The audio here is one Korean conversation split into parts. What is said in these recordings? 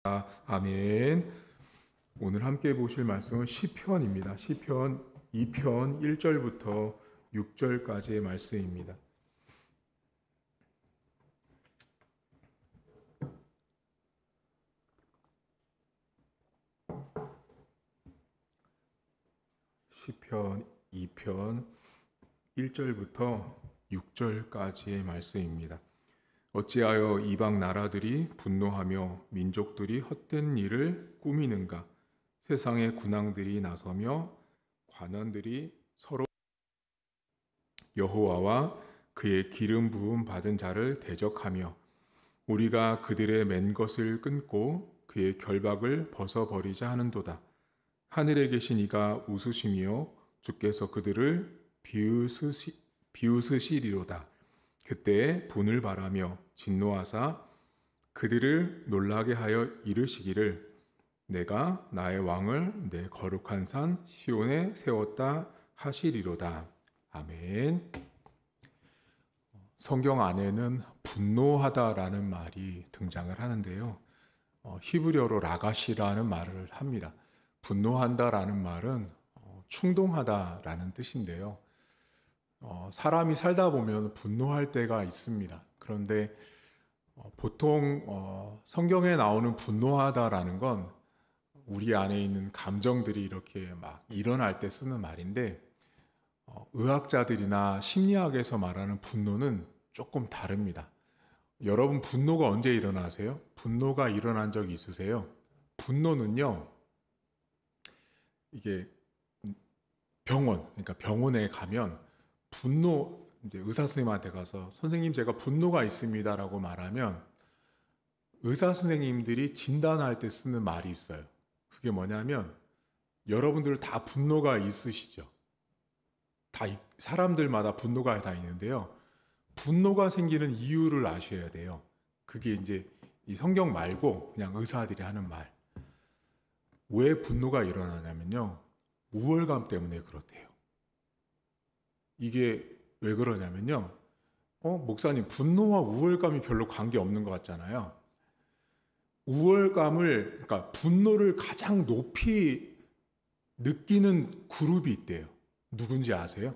아멘. 오늘 함께 보실 말씀은 시편입니다. 시편 2편 1절부터 6절까지의 말씀입니다. 시편 2편 1절부터 6절까지의 말씀입니다. 어찌하여 이방 나라들이 분노하며 민족들이 헛된 일을 꾸미는가? 세상의 군왕들이 나서며 관원들이 서로 여호와와 그의 기름 부음 받은 자를 대적하며 우리가 그들의 맨 것을 끊고 그의 결박을 벗어버리자 하는도다. 하늘에 계신 이가 웃으시며 주께서 그들을 비웃으시리로다. 그때 분을 바라며 진노하사 그들을 놀라게 하여 이르시기를 내가 나의 왕을 내 거룩한 산 시온에 세웠다 하시리로다. 아멘. 성경 안에는 분노하다라는 말이 등장을 하는데요. 히브리어로 라가시라는 말을 합니다. 분노한다라는 말은 충동하다라는 뜻인데요. 사람이 살다 보면 분노할 때가 있습니다. 그런데 보통 성경에 나오는 분노하다라는 건 우리 안에 있는 감정들이 이렇게 막 일어날 때 쓰는 말인데 의학자들이나 심리학에서 말하는 분노는 조금 다릅니다. 여러분 분노가 언제 일어나세요? 분노가 일어난 적이 있으세요? 분노는요, 이게 그러니까 병원에 가면 이제 의사 선생님한테 가서 선생님 제가 분노가 있습니다라고 말하면 의사 선생님들이 진단할 때 쓰는 말이 있어요. 그게 뭐냐면 여러분들 다 분노가 있으시죠? 사람들마다 분노가 다 있는데요. 분노가 생기는 이유를 아셔야 돼요. 그게 이제 이 성경 말고 그냥 의사들이 하는 말. 왜 분노가 일어나냐면요. 우월감 때문에 그렇대요. 이게 왜 그러냐면요. 목사님, 분노와 우월감이 별로 관계 없는 것 같잖아요. 그러니까 분노를 가장 높이 느끼는 그룹이 있대요. 누군지 아세요?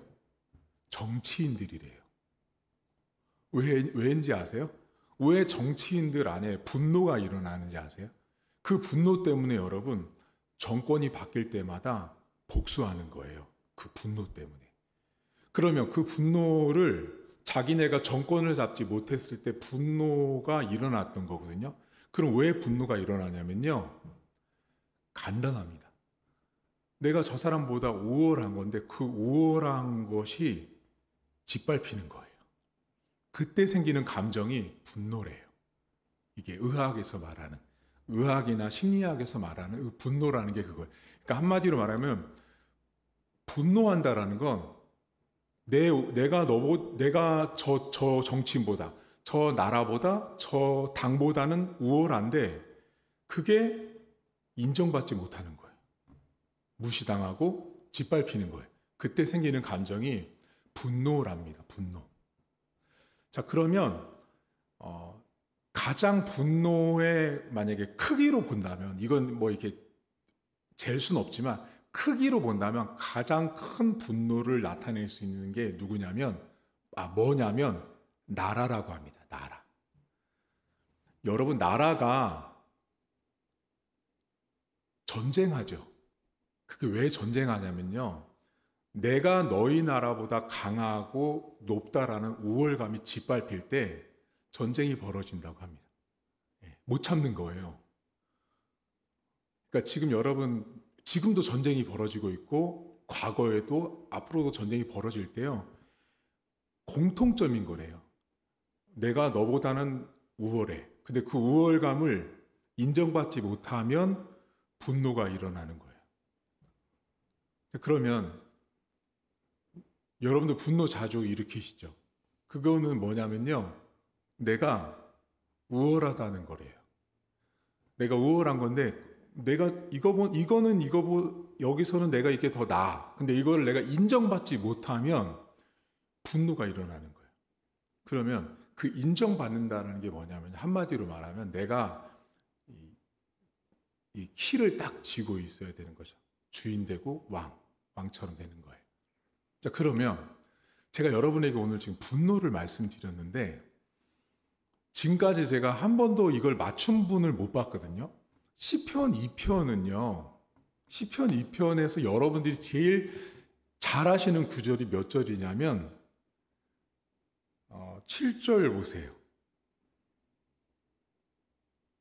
정치인들이래요. 왜인지 아세요? 왜 정치인들 안에 분노가 일어나는지 아세요? 그 분노 때문에 여러분, 정권이 바뀔 때마다 복수하는 거예요. 그 분노 때문에. 그러면 그 분노를 자기네가 정권을 잡지 못했을 때 분노가 일어났던 거거든요. 그럼 왜 분노가 일어나냐면요. 간단합니다. 내가 저 사람보다 우월한 건데 그 우월한 것이 짓밟히는 거예요. 그때 생기는 감정이 분노래요. 이게 의학이나 심리학에서 말하는 분노라는 게 그거예요. 그러니까 한마디로 말하면 분노한다라는 건 내가 저 정치인보다, 저 나라보다, 저 당보다는 우월한데 그게 인정받지 못하는 거예요. 무시당하고 짓밟히는 거예요. 그때 생기는 감정이 분노랍니다. 분노. 자, 그러면 가장 분노의 만약에 크기로 본다면 이건 뭐 이렇게 잴 수는 없지만 크기로 본다면 가장 큰 분노를 나타낼 수 있는 게 뭐냐면 나라라고 합니다. 나라. 여러분 나라가 전쟁하죠. 그게 왜 전쟁하냐면요. 내가 너희 나라보다 강하고 높다라는 우월감이 짓밟힐 때 전쟁이 벌어진다고 합니다. 못 참는 거예요. 그러니까 지금도 전쟁이 벌어지고 있고 과거에도 앞으로도 전쟁이 벌어질 때요. 공통점인 거래요. 내가 너보다는 우월해. 근데 그 우월감을 인정받지 못하면 분노가 일어나는 거예요. 그러면 여러분들 분노 자주 일으키시죠? 그거는 뭐냐면요. 내가 우월하다는 거래요. 내가 우월한 건데 여기서는 내가 이게 더 나아. 근데 이걸 내가 인정받지 못하면 분노가 일어나는 거예요. 그러면 그 인정받는다는 게 뭐냐면 한마디로 말하면 내가 이 키를 딱 쥐고 있어야 되는 거죠. 주인 되고 왕처럼 되는 거예요. 자, 그러면 제가 여러분에게 오늘 지금 분노를 말씀드렸는데 지금까지 제가 한 번도 이걸 맞춘 분을 못 봤거든요. 시편 2편은요. 시편 2편에서 여러분들이 제일 잘 하시는 구절이 몇 절이냐면 7절 보세요.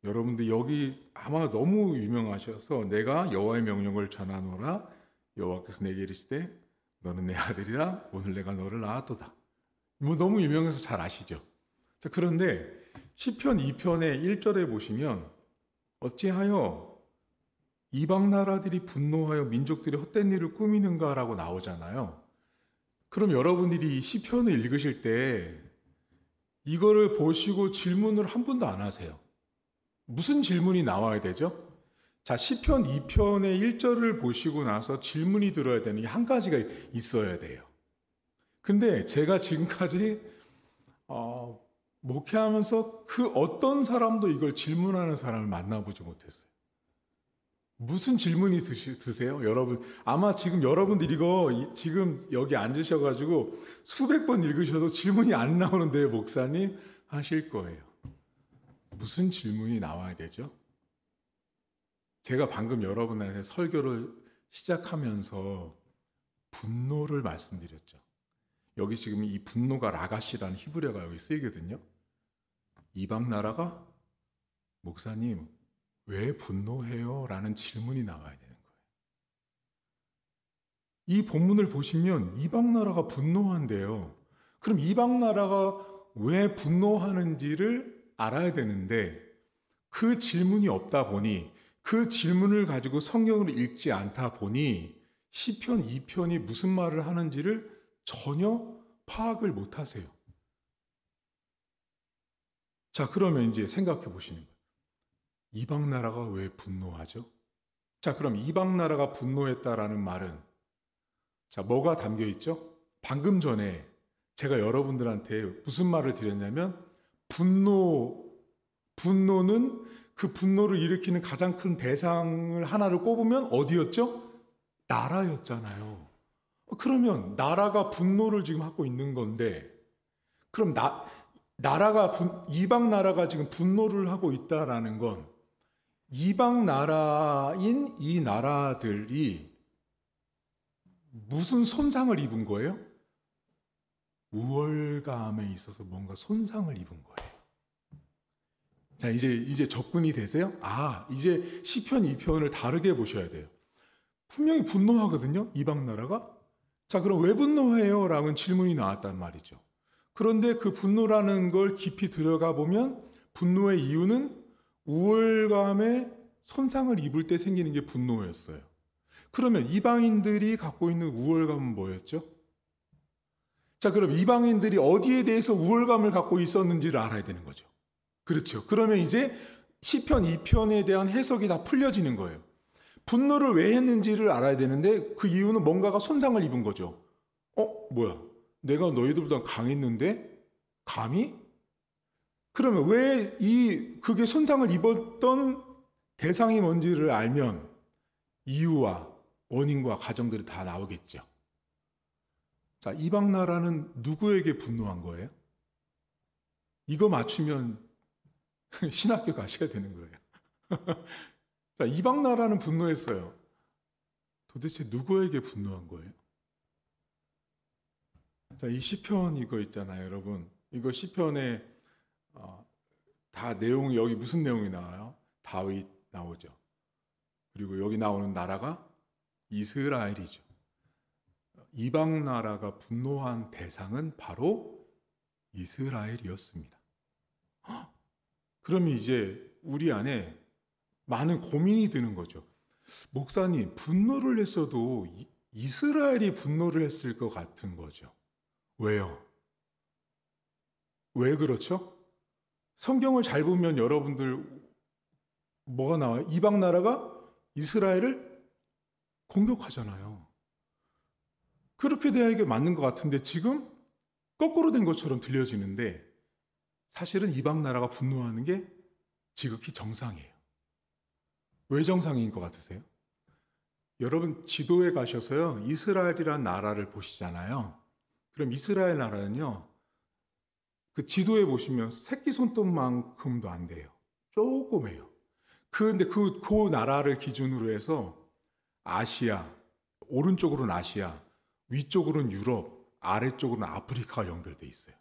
여러분들 여기 아마 너무 유명하셔서 내가 여호와의 명령을 전하노라 여호와께서 내게 이르시되 너는 내 아들이라 오늘 내가 너를 낳았도다. 뭐 너무 유명해서 잘 아시죠? 자, 그런데 시편 2편의 1절에 보시면 어찌하여 이방 나라들이 분노하여 민족들이 헛된 일을 꾸미는가라고 나오잖아요. 그럼 여러분들이 이 시편을 읽으실 때 이거를 보시고 질문을 한 번도 안 하세요. 무슨 질문이 나와야 되죠? 자, 시편 2편의 1절을 보시고 나서 질문이 들어야 되는 게 한 가지가 있어야 돼요. 근데 제가 지금까지 목회하면서 그 어떤 사람도 이걸 질문하는 사람을 만나보지 못했어요. 무슨 질문이 드세요? 여러분, 아마 지금 여러분들 이거 지금 여기 앉으셔가지고 수백 번 읽으셔도 질문이 안 나오는데 목사님 하실 거예요. 무슨 질문이 나와야 되죠? 제가 방금 여러분한테 설교를 시작하면서 분노를 말씀드렸죠. 여기 지금 이 분노가 라가시라는 히브리어가 여기 쓰이거든요. 이방 나라가 목사님 왜 분노해요? 라는 질문이 나와야 되는 거예요. 이 본문을 보시면 이방 나라가 분노한대요. 그럼 이방 나라가 왜 분노하는지를 알아야 되는데 그 질문이 없다 보니 그 질문을 가지고 성경을 읽지 않다 보니 시편 2편이 무슨 말을 하는지를 전혀 파악을 못 하세요. 자, 그러면 이제 생각해 보시는 거예요. 이방 나라가 왜 분노하죠? 자, 그럼 이방 나라가 분노했다라는 말은 자, 뭐가 담겨 있죠? 방금 전에 제가 여러분들한테 무슨 말을 드렸냐면 분노는 그 분노를 일으키는 가장 큰 대상을 하나를 꼽으면 어디였죠? 나라였잖아요. 그러면 나라가 분노를 지금 하고 있는 건데 그럼 이방 나라가 지금 분노를 하고 있다라는 건 이방 나라인 이 나라들이 무슨 손상을 입은 거예요? 우월감에 있어서 뭔가 손상을 입은 거예요. 자, 이제 접근이 되세요? 이제 시편 2편을 다르게 보셔야 돼요. 분명히 분노하거든요, 이방 나라가. 자, 그럼 왜 분노해요? 라는 질문이 나왔단 말이죠. 그런데 그 분노라는 걸 깊이 들어가 보면 분노의 이유는 우월감에 손상을 입을 때 생기는 게 분노였어요. 그러면 이방인들이 갖고 있는 우월감은 뭐였죠? 자, 그럼 이방인들이 어디에 대해서 우월감을 갖고 있었는지를 알아야 되는 거죠. 그렇죠. 그러면 이제 시편 2편에 대한 해석이 다 풀려지는 거예요. 분노를 왜 했는지를 알아야 되는데 그 이유는 뭔가가 손상을 입은 거죠. 뭐야? 내가 너희들보다 강했는데? 감히? 그러면 왜 그게 손상을 입었던 대상이 뭔지를 알면 이유와 원인과 가정들이 다 나오겠죠. 자, 이방 나라는 누구에게 분노한 거예요? 이거 맞추면 신학교 가셔야 되는 거예요. 자, 이방 나라는 분노했어요. 도대체 누구에게 분노한 거예요? 자, 이 시편 이거 있잖아요, 여러분. 이거 시편에 다 내용이 여기 무슨 내용이 나와요? 다윗 나오죠. 그리고 여기 나오는 나라가 이스라엘이죠. 이방 나라가 분노한 대상은 바로 이스라엘이었습니다. 그러면 이제 우리 안에 많은 고민이 드는 거죠. 목사님, 분노를 했어도 이스라엘이 분노를 했을 것 같은 거죠. 왜요? 왜 그렇죠? 성경을 잘 보면 여러분들 뭐가 나와요? 이방 나라가 이스라엘을 공격하잖아요. 그렇게 돼야 이게 맞는 것 같은데 지금 거꾸로 된 것처럼 들려지는데 사실은 이방 나라가 분노하는 게 지극히 정상이에요. 왜 정상인 것 같으세요? 여러분 지도에 가셔서요, 이스라엘이란 나라를 보시잖아요. 그럼 이스라엘 나라는요, 그 지도에 보시면 새끼 손톱만큼도 안 돼요. 조그매요. 근데 그 나라를 기준으로 해서 아시아, 오른쪽으로는 아시아, 위쪽으로는 유럽, 아래쪽으로는 아프리카가 연결돼 있어요.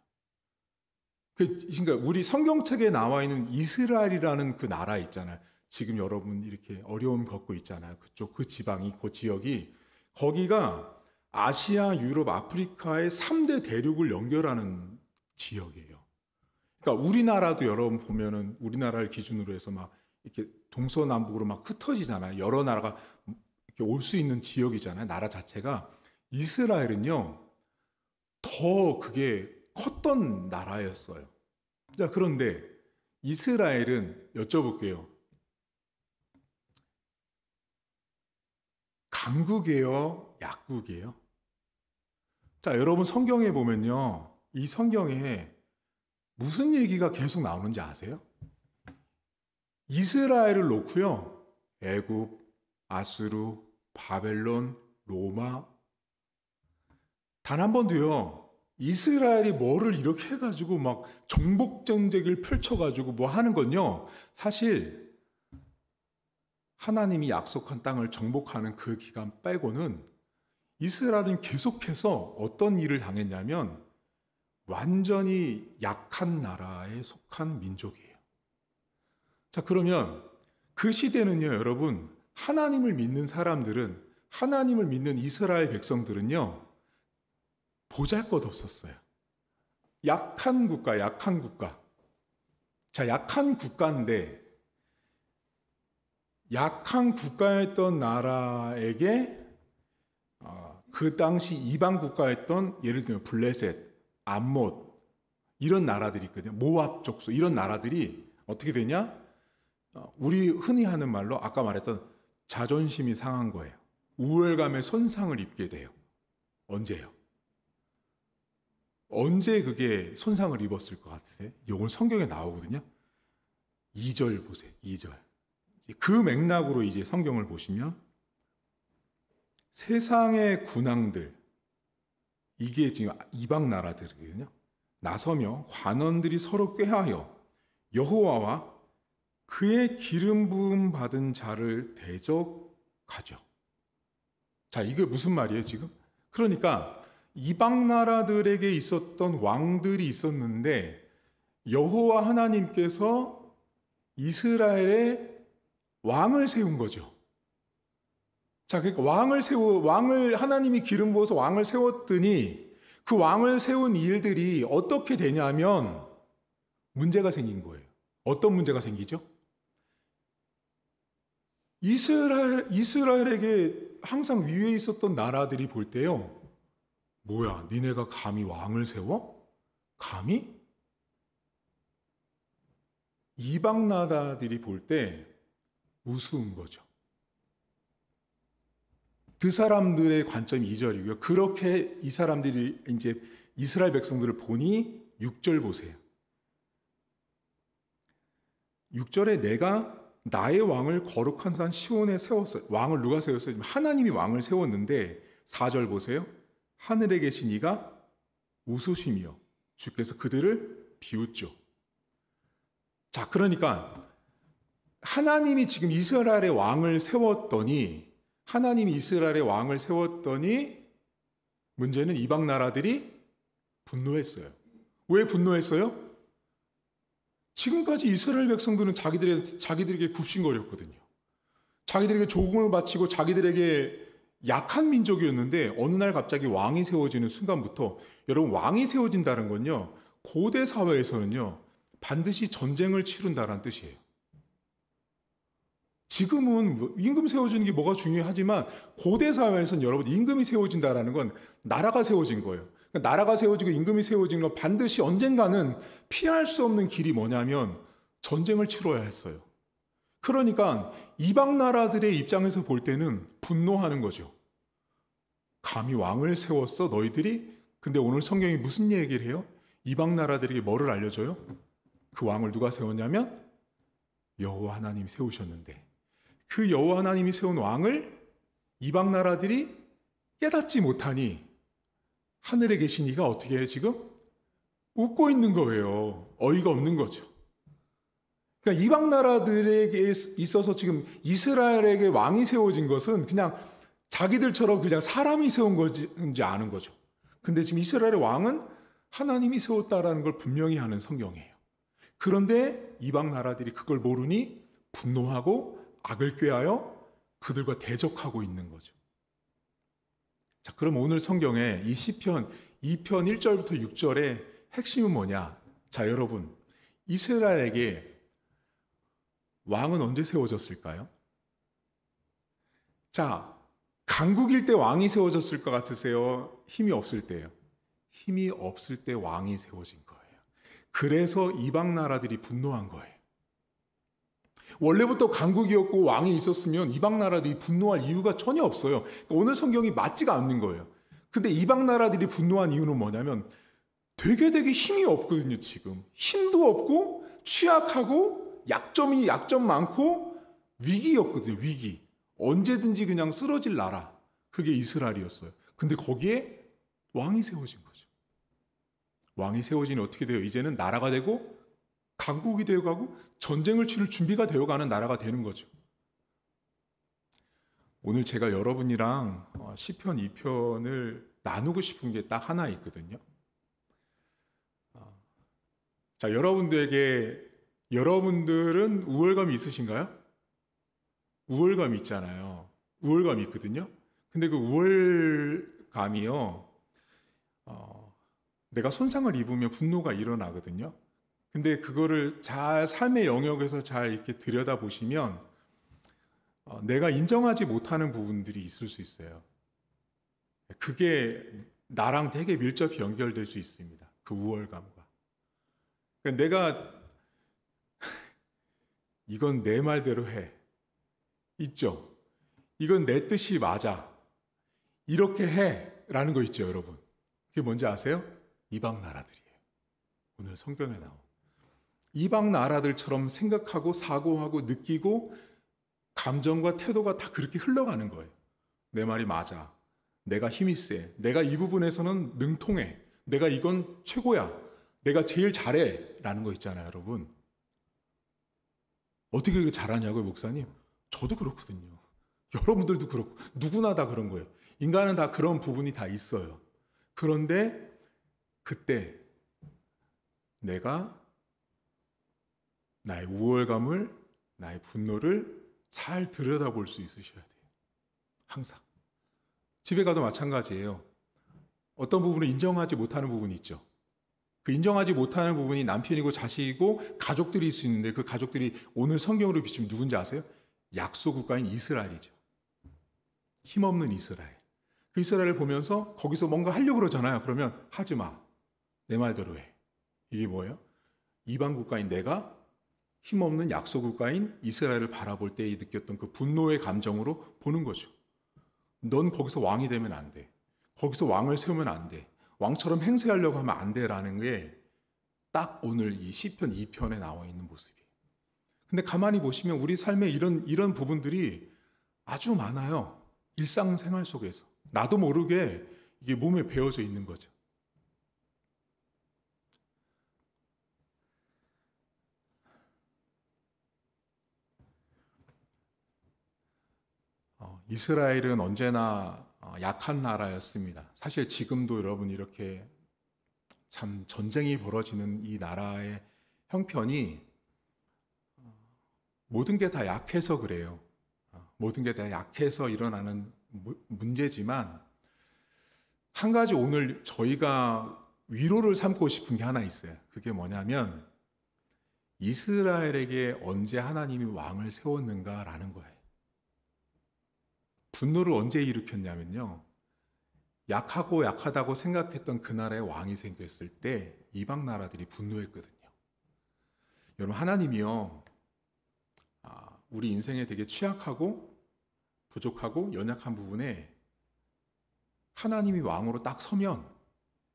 그러니까 우리 성경책에 나와 있는 이스라엘이라는 그 나라 있잖아요. 지금 여러분 이렇게 어려움 겪고 있잖아요. 그쪽 그 지방이, 그 지역이, 거기가 아시아, 유럽, 아프리카의 3대 대륙을 연결하는 지역이에요. 그러니까 우리나라도 여러분 보면은 우리나라를 기준으로 해서 막 이렇게 동서남북으로 막 흩어지잖아요. 여러 나라가 이렇게 올 수 있는 지역이잖아요. 나라 자체가. 이스라엘은요, 더 그게 컸던 나라였어요. 자, 그런데 이스라엘은 여쭤볼게요. 강국이에요? 약국이에요? 자, 여러분 성경에 보면요, 이 성경에 무슨 얘기가 계속 나오는지 아세요? 이스라엘을 놓고요, 애굽, 아수르, 바벨론, 로마, 단 한 번도요, 이스라엘이 뭐를 이렇게 해가지고 막 정복전쟁을 펼쳐가지고 뭐 하는 건요, 사실 하나님이 약속한 땅을 정복하는 그 기간 빼고는 이스라엘은 계속해서 어떤 일을 당했냐면 완전히 약한 나라에 속한 민족이에요. 자, 그러면 그 시대는요, 여러분, 하나님을 믿는 사람들은, 하나님을 믿는 이스라엘 백성들은요, 보잘것없었어요. 약한 국가, 약한 국가. 자, 약한 국가인데, 약한 국가였던 나라에게 그 당시 이방 국가였던, 예를 들면 블레셋, 암못, 이런 나라들이 있거든요. 모압 족속, 이런 나라들이 어떻게 되냐? 우리 흔히 하는 말로 아까 말했던 자존심이 상한 거예요. 우월감에 손상을 입게 돼요. 언제요? 언제 그게 손상을 입었을 것 같으세요? 이건 성경에 나오거든요. 2절 보세요. 2절. 그 맥락으로 이제 성경을 보시면 세상의 군왕들, 이게 지금 이방 나라들이거든요. 나서며 관원들이 서로 꾀하여 여호와와 그의 기름 부음 받은 자를 대적하죠. 자, 이게 무슨 말이에요, 지금? 그러니까 이방 나라들에게 있었던 왕들이 있었는데 여호와 하나님께서 이스라엘에 왕을 세운 거죠. 자, 그러니까 왕을 하나님이 기름 부어서 왕을 세웠더니 그 왕을 세운 일들이 어떻게 되냐면 문제가 생긴 거예요. 어떤 문제가 생기죠? 이스라엘에게 항상 위에 있었던 나라들이 볼 때요, 뭐야, 니네가 감히 왕을 세워? 감히? 이방 나라들이 볼 때 우스운 거죠. 그 사람들의 관점이 2절이고요. 그렇게 이 사람들이 이제 이스라엘 백성들을 보니 6절 보세요. 6절에 내가 나의 왕을 거룩한 산 시온에 세웠어요. 왕을 누가 세웠어요? 하나님이 왕을 세웠는데 4절 보세요. 하늘에 계신 이가 우수심이요 주께서 그들을 비웃죠. 자, 그러니까 하나님이 지금 이스라엘의 왕을 세웠더니, 하나님이 이스라엘의 왕을 세웠더니 문제는 이방 나라들이 분노했어요. 왜 분노했어요? 지금까지 이스라엘 백성들은 자기들에게 굽신거렸거든요. 자기들에게 조공을 바치고 자기들에게 약한 민족이었는데 어느 날 갑자기 왕이 세워지는 순간부터, 여러분, 왕이 세워진다는 건요, 고대 사회에서는요 반드시 전쟁을 치른다는 뜻이에요. 지금은 임금 세워지는 게 뭐가 중요하지만 고대 사회에서는 여러분, 임금이 세워진다는 건 나라가 세워진 거예요. 그러니까 나라가 세워지고 임금이 세워진 건 반드시 언젠가는 피할 수 없는 길이 뭐냐면 전쟁을 치러야 했어요. 그러니까 이방 나라들의 입장에서 볼 때는 분노하는 거죠. 감히 왕을 세웠어 너희들이? 근데 오늘 성경이 무슨 얘기를 해요? 이방 나라들에게 뭐를 알려줘요? 그 왕을 누가 세웠냐면 여호와 하나님이 세우셨는데, 그 여호와 하나님이 세운 왕을 이방 나라들이 깨닫지 못하니 하늘에 계신 이가 어떻게 해요 지금? 웃고 있는 거예요. 어이가 없는 거죠. 그러니까 이방 나라들에게 있어서 지금 이스라엘에게 왕이 세워진 것은 그냥 자기들처럼 그냥 사람이 세운 건지 아는 거죠. 근데 지금 이스라엘의 왕은 하나님이 세웠다라는 걸 분명히 하는 성경이에요. 그런데 이방 나라들이 그걸 모르니 분노하고 악을 꾀하여 그들과 대적하고 있는 거죠. 자, 그럼 오늘 성경에 이 시편 2편 1절부터 6절의 핵심은 뭐냐? 자, 여러분, 이스라엘에게 왕은 언제 세워졌을까요? 자, 강국일 때 왕이 세워졌을 것 같으세요? 힘이 없을 때요? 힘이 없을 때 왕이 세워진 거예요. 그래서 이방 나라들이 분노한 거예요. 원래부터 강국이었고 왕이 있었으면 이방 나라들이 분노할 이유가 전혀 없어요. 오늘 성경이 맞지가 않는 거예요. 근데 이방 나라들이 분노한 이유는 뭐냐면 되게 힘이 없거든요, 지금. 힘도 없고 취약하고 약점 많고 위기였거든요, 위기. 언제든지 그냥 쓰러질 나라. 그게 이스라엘이었어요. 근데 거기에 왕이 세워진 거죠. 왕이 세워지니 어떻게 돼요? 이제는 나라가 되고 강국이 되어가고 전쟁을 치를 준비가 되어가는 나라가 되는 거죠. 오늘 제가 여러분이랑 시편 2편을 나누고 싶은 게 딱 하나 있거든요. 자, 여러분들은 우월감이 있으신가요? 우월감이 있잖아요. 우월감이 있거든요. 근데 그 우월감이요, 내가 손상을 입으면 분노가 일어나거든요. 근데 그거를 잘 삶의 영역에서 잘 이렇게 들여다보시면 내가 인정하지 못하는 부분들이 있을 수 있어요. 그게 나랑 되게 밀접히 연결될 수 있습니다. 그 우월감과. 그러니까 내가 이건 내 말대로 해. 있죠? 이건 내 뜻이 맞아. 이렇게 해. 라는 거 있죠, 여러분. 그게 뭔지 아세요? 이방 나라들이에요. 오늘 성경에 나온. 이방 나라들처럼 생각하고 사고하고 느끼고 감정과 태도가 다 그렇게 흘러가는 거예요. 내 말이 맞아. 내가 힘이 세. 내가 이 부분에서는 능통해. 내가 이건 최고야. 내가 제일 잘해. 라는 거 있잖아요, 여러분. 어떻게 그렇게 잘하냐고요, 목사님? 저도 그렇거든요. 여러분들도 그렇고 누구나 다 그런 거예요. 인간은 다 그런 부분이 다 있어요. 그런데 그때 내가 나의 우월감을, 나의 분노를 잘 들여다볼 수 있으셔야 돼요. 항상. 집에 가도 마찬가지예요. 어떤 부분을 인정하지 못하는 부분이 있죠. 그 인정하지 못하는 부분이 남편이고 자식이고 가족들일 수 있는데 그 가족들이 오늘 성경으로 비추면 누군지 아세요? 약소 국가인 이스라엘이죠. 힘없는 이스라엘. 그 이스라엘을 보면서 거기서 뭔가 하려고 그러잖아요. 그러면 하지 마. 내 말대로 해. 이게 뭐예요? 이방 국가인 내가 힘없는 약소 국가인 이스라엘을 바라볼 때 느꼈던 그 분노의 감정으로 보는 거죠. 넌 거기서 왕이 되면 안 돼. 거기서 왕을 세우면 안 돼. 왕처럼 행세하려고 하면 안 돼라는 게 딱 오늘 이 시편 2편에 나와 있는 모습이에요. 근데 가만히 보시면 우리 삶에 이런 부분들이 아주 많아요. 일상생활 속에서. 나도 모르게 이게 몸에 배어져 있는 거죠. 이스라엘은 언제나 약한 나라였습니다. 사실 지금도 여러분 이렇게 참 전쟁이 벌어지는 이 나라의 형편이 모든 게 다 약해서 그래요. 모든 게 다 약해서 일어나는 문제지만 한 가지 오늘 저희가 위로를 삼고 싶은 게 하나 있어요. 그게 뭐냐면 이스라엘에게 언제 하나님이 왕을 세웠는가라는 거예요. 분노를 언제 일으켰냐면요. 약하고 약하다고 생각했던 그 나라에 왕이 생겼을 때 이방 나라들이 분노했거든요. 여러분 하나님이요. 우리 인생에 되게 취약하고 부족하고 연약한 부분에 하나님이 왕으로 딱 서면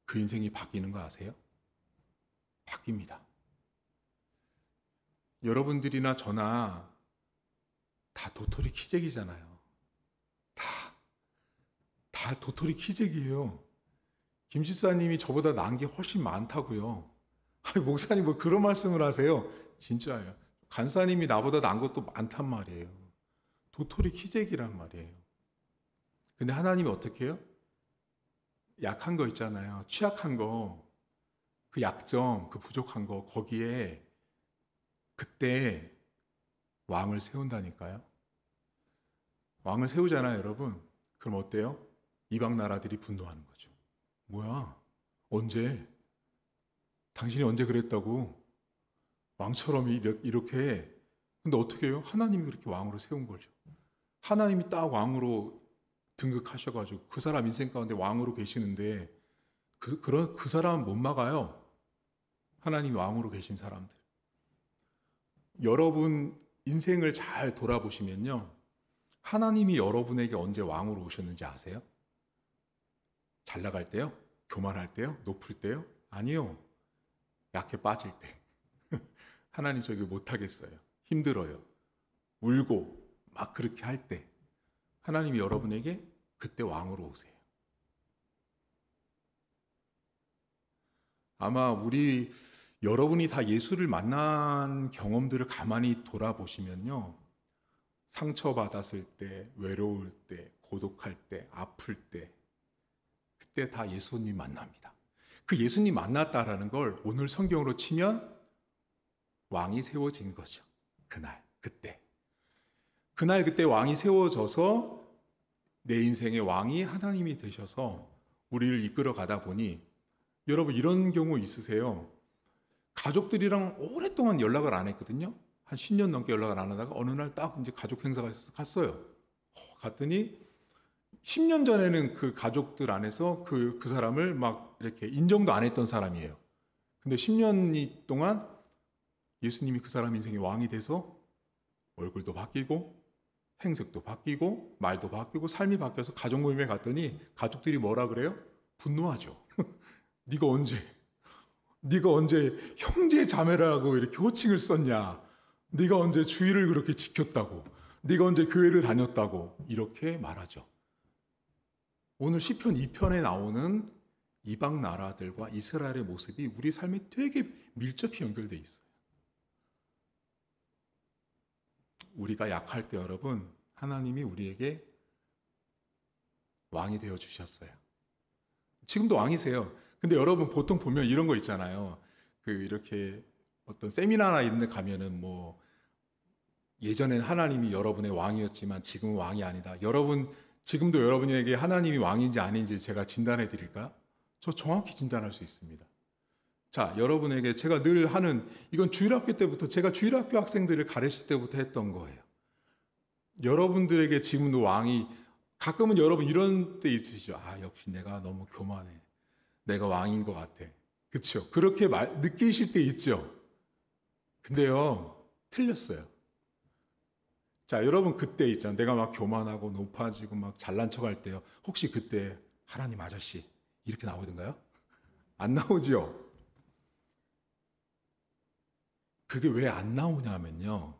그 인생이 바뀌는 거 아세요? 바뀝니다. 여러분들이나 저나 다 도토리 키재기잖아요. 다 도토리 키재기예요. 김 집사님이 저보다 나은 게 훨씬 많다고요. 아니, 목사님 뭐 그런 말씀을 하세요? 진짜예요. 간사님이 나보다 나은 것도 많단 말이에요. 도토리 키재기란 말이에요. 근데 하나님이 어떻게 해요? 약한 거 있잖아요. 취약한 거, 그 약점, 그 부족한 거, 거기에 그때 왕을 세운다니까요. 왕을 세우잖아요, 여러분. 그럼 어때요? 이방 나라들이 분노하는 거죠. 뭐야? 언제? 당신이 언제 그랬다고? 왕처럼 이렇게. 근데 어떻게 해요? 하나님이 그렇게 왕으로 세운 거죠. 하나님이 딱 왕으로 등극하셔가지고 그 사람 인생 가운데 왕으로 계시는데 그 사람은 못 막아요. 하나님이 왕으로 계신 사람들. 여러분 인생을 잘 돌아보시면요. 하나님이 여러분에게 언제 왕으로 오셨는지 아세요? 잘 나갈 때요? 교만할 때요? 높을 때요? 아니요. 약해 빠질 때. 하나님 저 이거 못하겠어요. 힘들어요. 울고 막 그렇게 할 때. 하나님이 여러분에게 그때 왕으로 오세요. 아마 여러분이 다 예수를 만난 경험들을 가만히 돌아보시면요. 상처받았을 때, 외로울 때, 고독할 때, 아플 때, 그때 다 예수님 만납니다. 그 예수님 만났다라는 걸 오늘 성경으로 치면 왕이 세워진 거죠. 그날, 그때. 그때 왕이 세워져서 내 인생의 왕이 하나님이 되셔서 우리를 이끌어 가다 보니 여러분 이런 경우 있으세요? 가족들이랑 오랫동안 연락을 안 했거든요. 한 10년 넘게 연락을 안 하다가 어느 날 딱 이제 가족 행사가 있어서 갔어요. 갔더니 10년 전에는 그 가족들 안에서 그 사람을 막 이렇게 인정도 안 했던 사람이에요. 근데 10년 동안 예수님이 그 사람 인생의 왕이 돼서 얼굴도 바뀌고 행색도 바뀌고 말도 바뀌고 삶이 바뀌어서 가족 모임에 갔더니 가족들이 뭐라 그래요? 분노하죠. 네가 언제 형제 자매라고 이렇게 호칭을 썼냐? 네가 언제 주의를 그렇게 지켰다고? 네가 언제 교회를 다녔다고? 이렇게 말하죠. 오늘 시편 2편에 나오는 이방 나라들과 이스라엘의 모습이 우리 삶에 되게 밀접히 연결되어 있어요. 우리가 약할 때 여러분, 하나님이 우리에게 왕이 되어 주셨어요. 지금도 왕이세요. 근데 여러분 보통 보면 이런 거 있잖아요. 이렇게 어떤 세미나나 이런 데 가면은 뭐 예전엔 하나님이 여러분의 왕이었지만 지금은 왕이 아니다. 지금도 여러분에게 하나님이 왕인지 아닌지 제가 진단해 드릴까요? 저 정확히 진단할 수 있습니다. 자, 여러분에게 제가 늘 하는, 이건 주일학교 때부터, 제가 주일학교 학생들을 가르칠 때부터 했던 거예요. 여러분들에게 지금도 왕이, 가끔은 여러분 이런 때 있으시죠. 아, 역시 내가 너무 교만해. 내가 왕인 것 같아. 그렇죠? 그렇게 느끼실 때 있죠. 근데요, 틀렸어요. 자, 여러분 그때 있잖아요. 내가 막 교만하고 높아지고 막 잘난 척할 때요. 혹시 그때 하나님 아저씨 이렇게 나오던가요? 안 나오죠? 그게 왜 안 나오냐면요.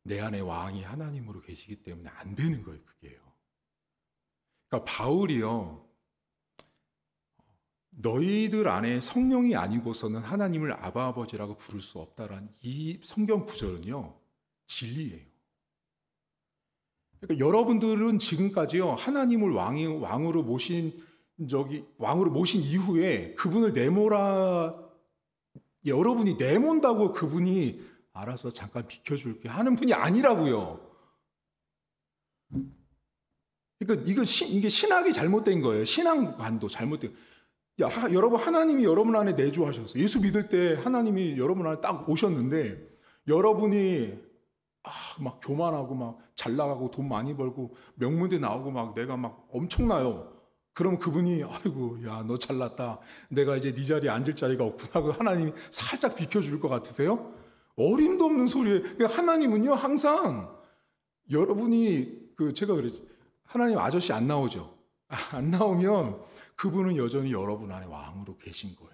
내 안에 왕이 하나님으로 계시기 때문에 안 되는 거예요, 그게요. 그러니까 바울이요. 너희들 안에 성령이 아니고서는 하나님을 아바 아버지라고 부를 수 없다라는 이 성경 구절은요. 진리예요. 그러니까 여러분들은 지금까지요. 하나님을 왕으로 모신 이후에 그분을 여러분이 내몬다고 그분이 알아서 잠깐 비켜줄게 하는 분이 아니라고요. 그러니까 이게 신학이 잘못된 거예요. 신앙관도 잘못된. 여러분 하나님이 여러분 안에 내주하셨어요. 예수 믿을 때 하나님이 여러분 안에 딱 오셨는데 여러분이 막 교만하고 막 잘 나가고 돈 많이 벌고 명문대 나오고 막 내가 막 엄청나요. 그럼 그분이 아이고 야 너 잘났다. 내가 이제 네 자리에 앉을 자리가 없구나 하고 하나님이 살짝 비켜줄 것 같으세요? 어림도 없는 소리예요. 그러니까 하나님은요 항상 여러분이 제가 그랬지 하나님 아저씨 안 나오죠. 안 나오면 그분은 여전히 여러분 안에 왕으로 계신 거예요.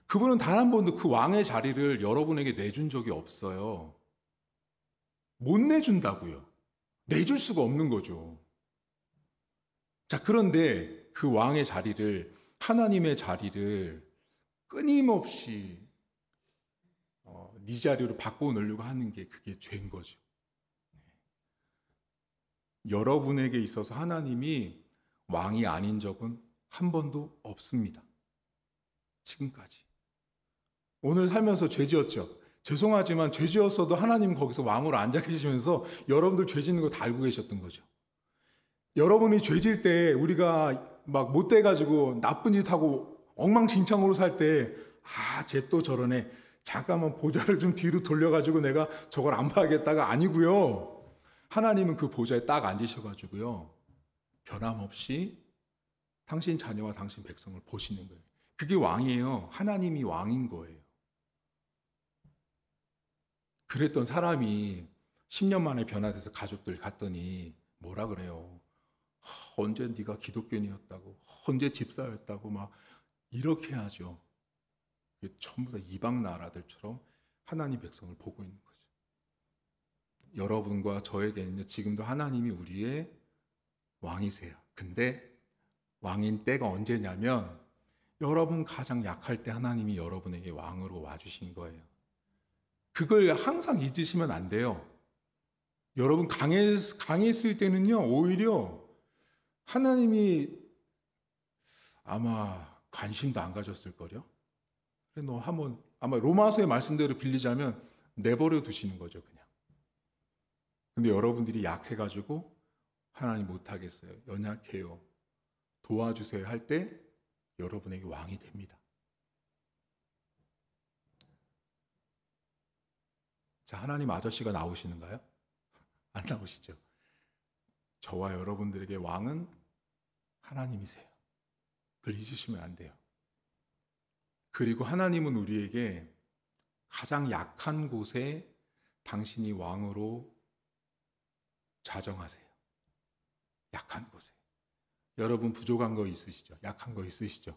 그분은 단 한 번도 그 왕의 자리를 여러분에게 내준 적이 없어요. 못 내준다고요. 내줄 수가 없는 거죠. 자, 그런데 그 왕의 자리를, 하나님의 자리를 끊임없이 네 자리로 바꿔놓으려고 하는 게 그게 죄인 거죠. 여러분에게 있어서 하나님이 왕이 아닌 적은 한 번도 없습니다. 지금까지. 오늘 살면서 죄 지었죠. 죄송하지만 죄 지었어도 하나님 거기서 왕으로 앉아 계시면서 여러분들 죄 짓는 거 다 알고 계셨던 거죠. 여러분이 죄 질 때 우리가 막 못돼가지고 나쁜 짓 하고 엉망진창으로 살 때, 쟤 또 저러네. 잠깐만 보좌를 좀 뒤로 돌려가지고 내가 저걸 안 봐야겠다가 아니고요. 하나님은 그 보좌에 딱 앉으셔가지고요. 변함없이 당신 자녀와 당신 백성을 보시는 거예요. 그게 왕이에요. 하나님이 왕인 거예요. 그랬던 사람이 10년 만에 변화돼서 가족들 갔더니 뭐라 그래요. 언제 네가 기독교인이었다고, 언제 집사였다고 막 이렇게 하죠. 전부 다 이방 나라들처럼 하나님 백성을 보고 있는 거죠. 여러분과 저에게는 지금도 하나님이 우리의 왕이세요. 근데 왕인 때가 언제냐면 여러분 가장 약할 때 하나님이 여러분에게 왕으로 와주신 거예요. 그걸 항상 잊으시면 안 돼요. 여러분 강했을 때는요, 오히려 하나님이 아마 관심도 안 가졌을걸요? 그래, 너 한번, 아마 로마서의 말씀대로 빌리자면 내버려 두시는 거죠, 그냥. 근데 여러분들이 약해가지고 하나님 못하겠어요. 연약해요. 도와주세요 할 때 여러분에게 왕이 됩니다. 자, 하나님 아저씨가 나오시는가요? 안 나오시죠? 저와 여러분들에게 왕은 하나님이세요. 그걸 잊으시면 안 돼요. 그리고 하나님은 우리에게 가장 약한 곳에 당신이 왕으로 자정하세요. 약한 곳에. 여러분 부족한 거 있으시죠? 약한 거 있으시죠?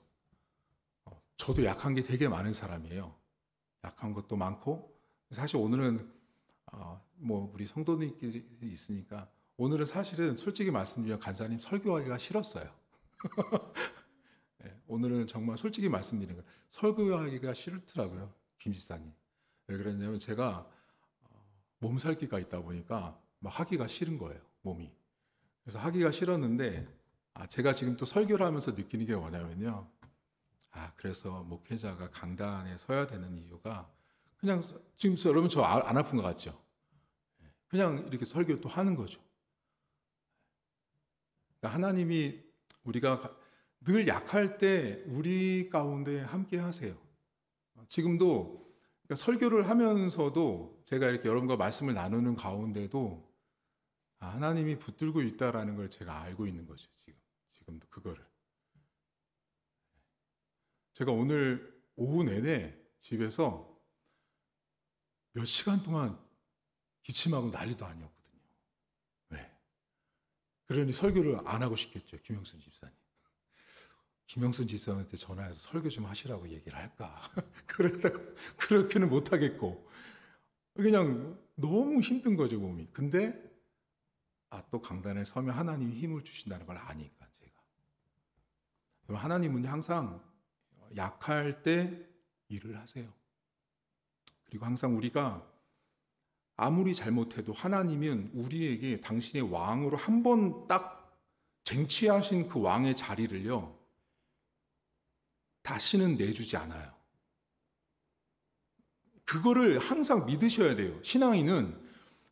저도 약한 게 되게 많은 사람이에요. 약한 것도 많고, 사실 오늘은 뭐 우리 성도님끼리 있으니까 오늘은 사실은 솔직히 말씀드리면 간사님 설교하기가 싫었어요. 네, 오늘은 정말 솔직히 말씀드리는 거예요. 설교하기가 싫더라고요, 김 집사님. 왜 그랬냐면 제가 몸살기가 있다 보니까 막 하기가 싫은 거예요, 몸이. 그래서 하기가 싫었는데 제가 지금 또 설교를 하면서 느끼는 게 뭐냐면요. 그래서 목회자가 강단에 서야 되는 이유가 그냥 지금 여러분 저 안 아픈 것 같죠? 그냥 이렇게 설교 또 하는 거죠. 그러니까 하나님이 우리가 늘 약할 때 우리 가운데 함께 하세요. 지금도 그러니까 설교를 하면서도 제가 이렇게 여러분과 말씀을 나누는 가운데도 하나님이 붙들고 있다라는 걸 제가 알고 있는 거죠. 지금도 그거를. 제가 오늘 오후 내내 집에서 몇 시간 동안 기침하고 난리도 아니었거든요. 왜? 그러니 설교를 안 하고 싶겠죠, 김영순 집사님. 김영순 집사님한테 전화해서 설교 좀 하시라고 얘기를 할까? 그러다가 그렇게는 못 하겠고 그냥 너무 힘든 거죠, 몸이. 근데 또 강단에 서면 하나님이 힘을 주신다는 걸 아니까 제가. 하나님은 항상 약할 때 일을 하세요. 그리고 항상 우리가 아무리 잘못해도 하나님은 우리에게 당신의 왕으로 한 번 딱 쟁취하신 그 왕의 자리를요, 다시는 내주지 않아요. 그거를 항상 믿으셔야 돼요. 신앙인은.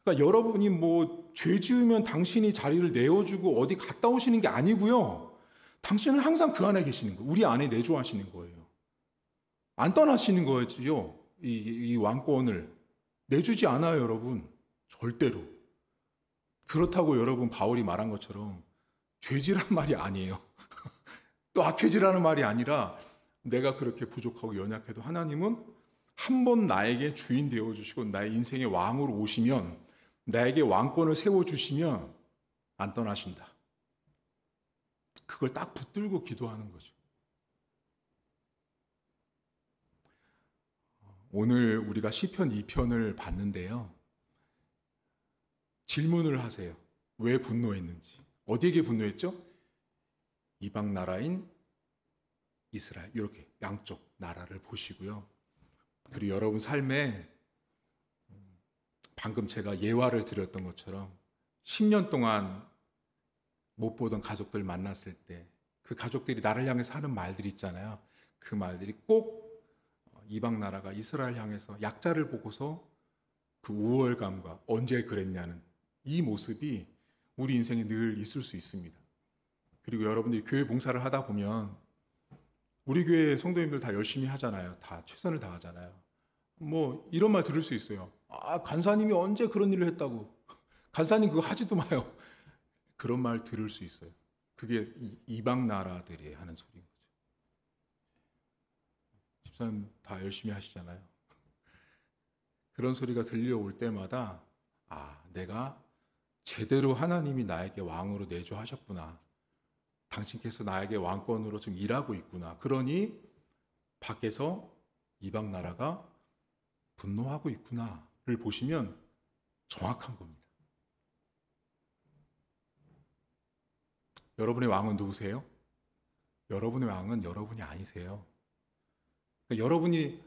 그러니까 여러분이 뭐 죄 지으면 당신이 자리를 내어주고 어디 갔다 오시는 게 아니고요. 당신은 항상 그 안에 계시는 거예요. 우리 안에 내주하시는 거예요. 안 떠나시는 거지요. 이 왕권을 내주지 않아요, 여러분. 절대로. 그렇다고 여러분 바울이 말한 것처럼 죄지란 말이 아니에요. 또 악해지라는 말이 아니라 내가 그렇게 부족하고 연약해도 하나님은 한 번 나에게 주인 되어주시고 나의 인생의 왕으로 오시면, 나에게 왕권을 세워주시면 안 떠나신다. 그걸 딱 붙들고 기도하는 거죠. 오늘 우리가 시편 2편을 봤는데요. 질문을 하세요. 왜 분노했는지. 어디에게 분노했죠? 이방 나라인 이스라엘. 이렇게 양쪽 나라를 보시고요. 그리고 여러분 삶에 방금 제가 예화를 드렸던 것처럼 10년 동안 못 보던 가족들 만났을 때 그 가족들이 나를 향해서 하는 말들이 있잖아요. 그 말들이 꼭 이방 나라가 이스라엘 향해서 약자를 보고서 그 우월감과 언제 그랬냐는 이 모습이 우리 인생에 늘 있을 수 있습니다. 그리고 여러분들이 교회 봉사를 하다 보면 우리 교회 성도님들 다 열심히 하잖아요. 다 최선을 다하잖아요. 뭐 이런 말 들을 수 있어요. 간사님이 언제 그런 일을 했다고. 간사님 그거 하지도 마요. 그런 말 들을 수 있어요. 그게 이방 나라들이 하는 소리인 거죠. 집사님 다 열심히 하시잖아요. 그런 소리가 들려올 때마다 내가 제대로 하나님이 나에게 왕으로 내조하셨구나. 당신께서 나에게 왕권으로 좀 일하고 있구나. 그러니 밖에서 이방 나라가 분노하고 있구나를 보시면 정확한 겁니다. 여러분의 왕은 누구세요? 여러분의 왕은 여러분이 아니세요. 그러니까 여러분이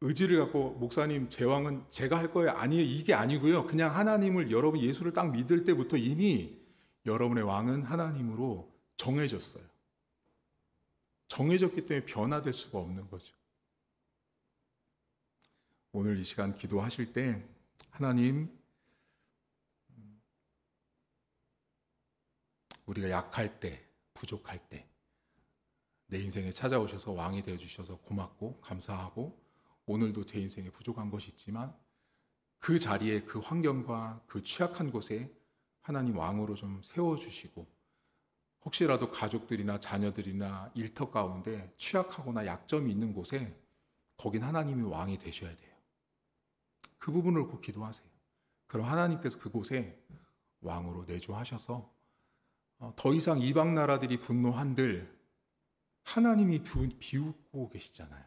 의지를 갖고 목사님 제 왕은 제가 할 거예요. 아니에요. 이게 아니고요. 그냥 하나님을 여러분 예수를 딱 믿을 때부터 이미 여러분의 왕은 하나님으로 정해졌어요. 정해졌기 때문에 변화될 수가 없는 거죠. 오늘 이 시간 기도하실 때 하나님 우리가 약할 때, 부족할 때 내 인생에 찾아오셔서 왕이 되어주셔서 고맙고 감사하고 오늘도 제 인생에 부족한 것이 있지만 그 자리에 그 환경과 그 취약한 곳에 하나님 왕으로 좀 세워주시고 혹시라도 가족들이나 자녀들이나 일터 가운데 취약하거나 약점이 있는 곳에 거긴 하나님이 왕이 되셔야 돼요. 그 부분을 꼭 기도하세요. 그럼 하나님께서 그곳에 왕으로 내조하셔서 더 이상 이방 나라들이 분노한들 하나님이 비웃고 계시잖아요.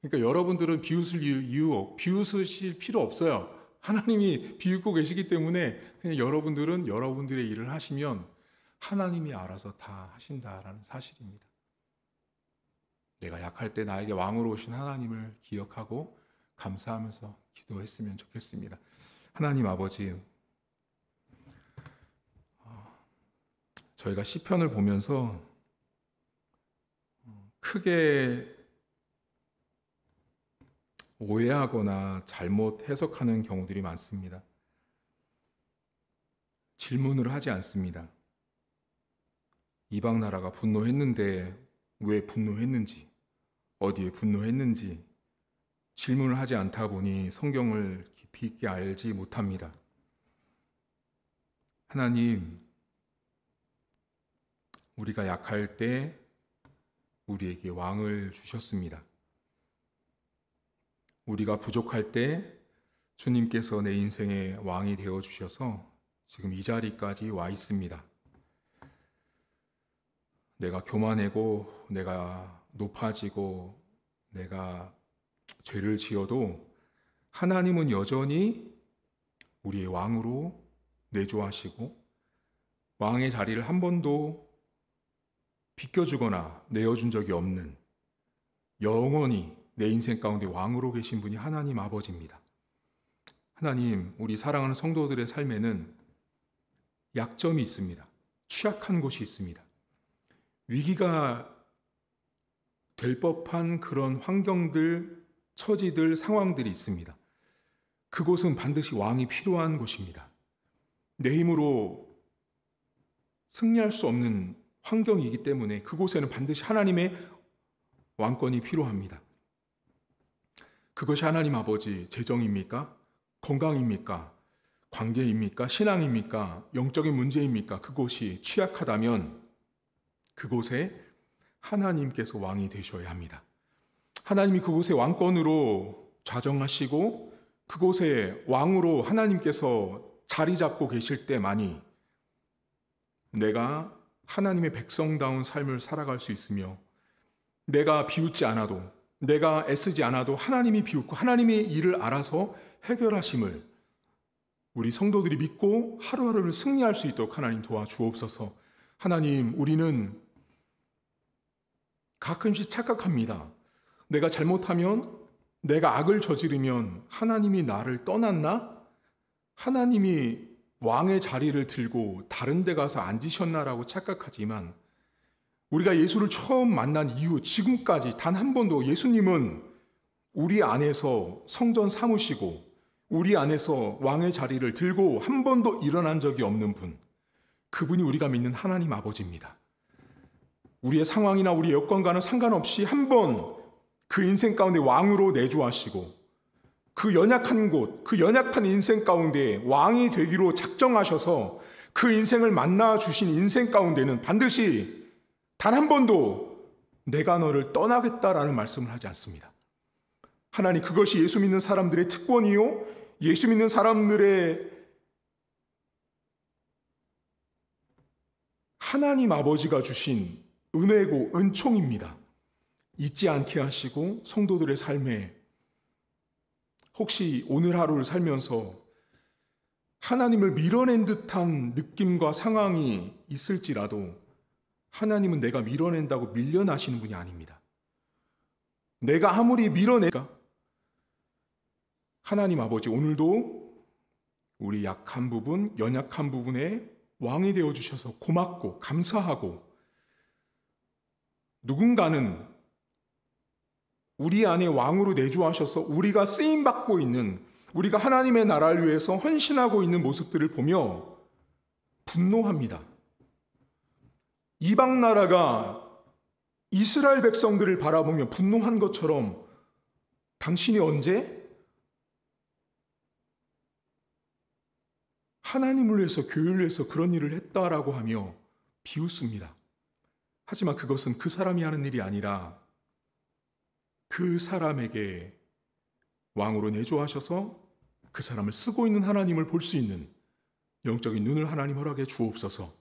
그러니까 여러분들은 비웃으실 필요 없어요. 하나님이 비웃고 계시기 때문에 그냥 여러분들은 여러분들의 일을 하시면 하나님이 알아서 다 하신다라는 사실입니다. 내가 약할 때 나에게 왕으로 오신 하나님을 기억하고 감사하면서 기도했으면 좋겠습니다. 하나님 아버지, 저희가 시편을 보면서 크게 오해하거나 잘못 해석하는 경우들이 많습니다. 질문을 하지 않습니다. 이방 나라가 분노했는데 왜 분노했는지, 어디에 분노했는지 질문을 하지 않다 보니 성경을 깊이 있게 알지 못합니다. 하나님, 우리가 약할 때 우리에게 왕을 주셨습니다. 우리가 부족할 때 주님께서 내 인생의 왕이 되어 주셔서 지금 이 자리까지 와 있습니다. 내가 교만하고 내가 높아지고 내가 죄를 지어도 하나님은 여전히 우리의 왕으로 내조하시고 왕의 자리를 한 번도 비껴주거나 내어준 적이 없는 영원히 내 인생 가운데 왕으로 계신 분이 하나님 아버지입니다. 하나님, 우리 사랑하는 성도들의 삶에는 약점이 있습니다. 취약한 곳이 있습니다. 위기가 될 법한 그런 환경들, 처지들, 상황들이 있습니다. 그곳은 반드시 왕이 필요한 곳입니다. 내 힘으로 승리할 수 없는 환경이기 때문에 그곳에는 반드시 하나님의 왕권이 필요합니다. 그것이 하나님 아버지 재정입니까? 건강입니까? 관계입니까? 신앙입니까? 영적인 문제입니까? 그곳이 취약하다면 그곳에 하나님께서 왕이 되셔야 합니다. 하나님이 그곳에 왕권으로 좌정하시고 그곳에 왕으로 하나님께서 자리 잡고 계실 때만이 내가 하나님의 백성다운 삶을 살아갈 수 있으며 내가 비웃지 않아도 내가 애쓰지 않아도 하나님이 비웃고 하나님의 일을 알아서 해결하심을 우리 성도들이 믿고 하루하루를 승리할 수 있도록 하나님 도와주옵소서. 하나님, 우리는 가끔씩 착각합니다. 내가 잘못하면, 내가 악을 저지르면 하나님이 나를 떠났나? 하나님이 왕의 자리를 들고 다른 데 가서 앉으셨나라고 착각하지만, 우리가 예수를 처음 만난 이후 지금까지 단 한 번도 예수님은 우리 안에서 성전 삼으시고 우리 안에서 왕의 자리를 들고 한 번도 일어난 적이 없는 분, 그분이 우리가 믿는 하나님 아버지입니다. 우리의 상황이나 우리의 여건과는 상관없이 한 번 그 인생 가운데 왕으로 내주하시고 그 연약한 곳, 그 연약한 인생 가운데 왕이 되기로 작정하셔서 그 인생을 만나 주신 인생 가운데는 반드시 단 한 번도 내가 너를 떠나겠다라는 말씀을 하지 않습니다. 하나님, 그것이 예수 믿는 사람들의 특권이요, 예수 믿는 사람들의 하나님 아버지가 주신 은혜고 은총입니다. 잊지 않게 하시고 성도들의 삶에 혹시 오늘 하루를 살면서 하나님을 밀어낸 듯한 느낌과 상황이 있을지라도 하나님은 내가 밀어낸다고 밀려나시는 분이 아닙니다. 내가 아무리 밀어내가 하나님 아버지, 오늘도 우리 약한 부분, 연약한 부분에 왕이 되어주셔서 고맙고 감사하고, 누군가는 우리 안에 왕으로 내주하셔서 우리가 쓰임받고 있는, 우리가 하나님의 나라를 위해서 헌신하고 있는 모습들을 보며 분노합니다. 이방 나라가 이스라엘 백성들을 바라보며 분노한 것처럼 당신이 언제 하나님을 위해서, 교회를 위해서 그런 일을 했다라고 하며 비웃습니다. 하지만 그것은 그 사람이 하는 일이 아니라 그 사람에게 왕으로 내조하셔서 그 사람을 쓰고 있는 하나님을 볼 수 있는 영적인 눈을 하나님 허락해 주옵소서.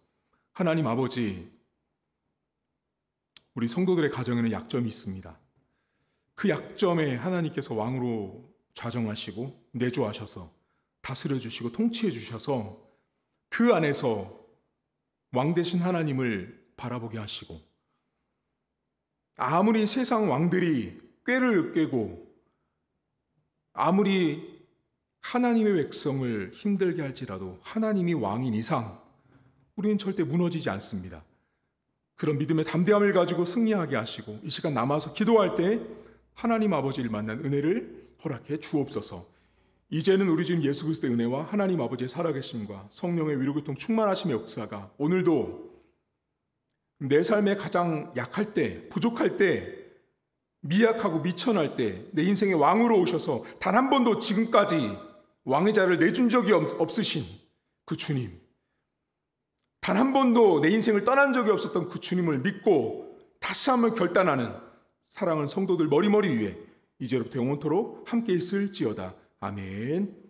하나님 아버지, 우리 성도들의 가정에는 약점이 있습니다. 그 약점에 하나님께서 왕으로 좌정하시고 내조하셔서 다스려 주시고 통치해 주셔서 그 안에서 왕 되신 하나님을 바라보게 하시고, 아무리 세상 왕들이 꾀를 꿰고 아무리 하나님의 백성을 힘들게 할지라도 하나님이 왕인 이상 우리는 절대 무너지지 않습니다. 그런 믿음의 담대함을 가지고 승리하게 하시고, 이 시간 남아서 기도할 때 하나님 아버지를 만난 은혜를 허락해 주옵소서. 이제는 우리 주님 예수 그리스도의 은혜와 하나님 아버지의 살아계심과 성령의 위로교통 충만하심의 역사가 오늘도 내 삶에 가장 약할 때, 부족할 때, 미약하고 미천할 때 내 인생의 왕으로 오셔서 단 한 번도 지금까지 왕의 자를 내준 적이 없으신 그 주님, 단 한 번도 내 인생을 떠난 적이 없었던 그 주님을 믿고 다시 한번 결단하는 사랑하는 성도들 머리머리 위에 이제로부터 영원토록 함께 있을지어다. 아멘.